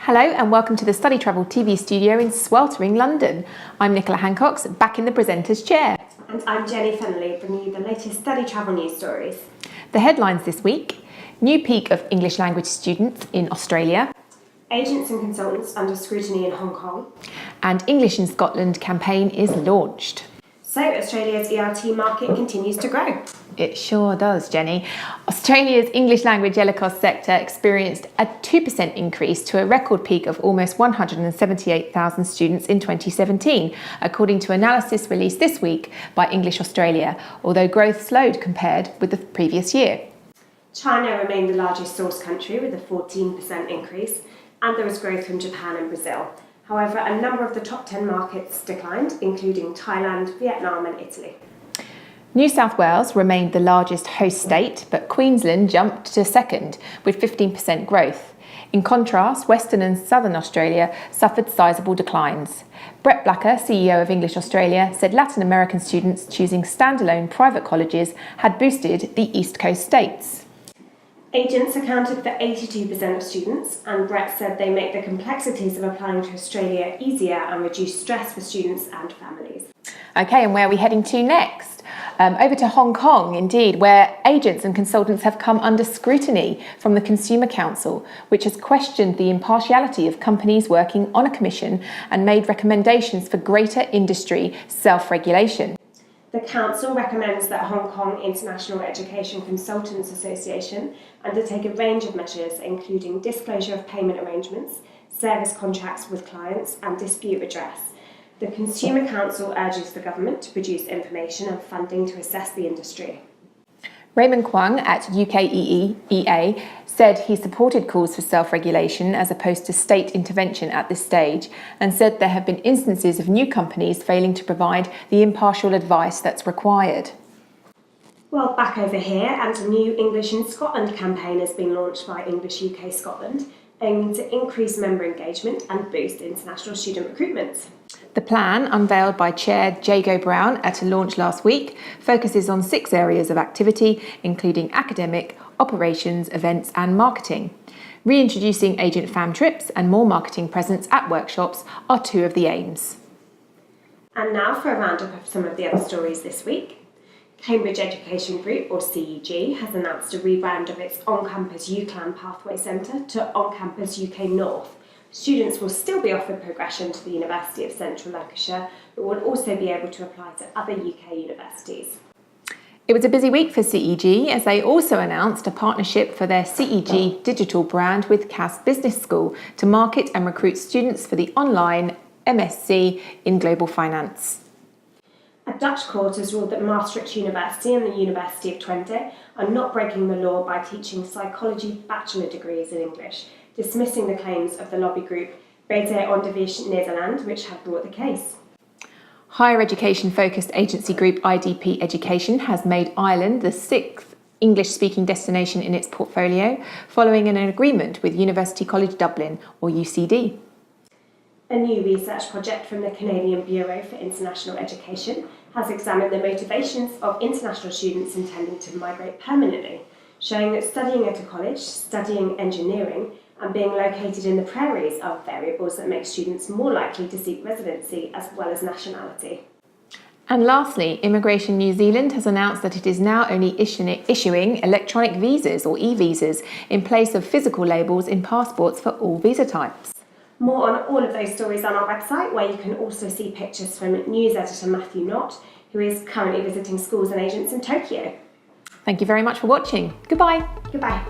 Hello and welcome to the StudyTravel TV studio in sweltering London. I'm Nicola Hancox, back in the presenter's chair. And I'm Jenny Fennelly, bringing you the latest StudyTravel news stories. The headlines this week: new peak of English language students in Australia, Agents and consultants under scrutiny in Hong Kong, and English in Scotland campaign is launched. So Australia's ELT market continues to grow. It sure does, Jenny. Australia's English language ELT sector experienced a 2% increase to a record peak of almost 178,000 students in 2017, according to analysis released this week by English Australia, although growth slowed compared with the previous year. China remained the largest source country with a 14% increase, and there was growth from Japan and Brazil. However, a number of the top 10 markets declined, including Thailand, Vietnam and Italy. New South Wales remained the largest host state, but Queensland jumped to second, with 15% growth. In contrast, Western and Southern Australia suffered sizable declines. Brett Blacker, CEO of English Australia, said Latin American students choosing standalone private colleges had boosted the East Coast states. Agents accounted for 82% of students, and Brett said they make the complexities of applying to Australia easier and reduce stress for students and families. Okay, and where are we heading to next? Over to Hong Kong, indeed, where agents and consultants have come under scrutiny from the Consumer Council, which has questioned the impartiality of companies working on a commission and made recommendations for greater industry self-regulation. The Council recommends that Hong Kong International Education Consultants Association undertake a range of measures, including disclosure of payment arrangements, service contracts with clients, and dispute redress. The Consumer Council urges the government to produce information and funding to assess the industry. Raymond Kwong at UKEEA said he supported calls for self-regulation as opposed to state intervention at this stage, and said there have been instances of new companies failing to provide the impartial advice that's required. Well, back over here, and a new English in Scotland campaign has been launched by English UK Scotland, aiming to increase member engagement and boost international student recruitment. The plan, unveiled by Chair Jago Brown at a launch last week, focuses on 6 areas of activity, including academic, operations, events and marketing. Reintroducing agent fam trips and more marketing presence at workshops are 2 of the aims. And now for a roundup of some of the other stories this week. Cambridge Education Group, or CEG, has announced a rebrand of its on-campus UCLan Pathway Centre to On-Campus UK North. Students will still be offered progression to the University of Central Lancashire, but will also be able to apply to other UK universities. It was a busy week for CEG as they also announced a partnership for their CEG digital brand with Cass Business School to market and recruit students for the online MSc in Global Finance. A Dutch court has ruled that Maastricht University and the University of Twente are not breaking the law by teaching psychology bachelor degrees in English, dismissing the claims of the lobby group Beter Onderwijs Nederland, which had brought the case. Higher education-focused agency group IDP Education has made Ireland the 6th English-speaking destination in its portfolio, following an agreement with University College Dublin, or UCD. A new research project from the Canadian Bureau for International Education has examined the motivations of international students intending to migrate permanently, showing that studying at a college, studying engineering, and being located in the prairies are variables that make students more likely to seek residency as well as nationality. And lastly, Immigration New Zealand has announced that it is now only issuing electronic visas, or e-visas, in place of physical labels in passports for all visa types. More on all of those stories on our website, where you can also see pictures from news editor Matthew Knott, who is currently visiting schools and agents in Tokyo. Thank you very much for watching. Goodbye. Goodbye.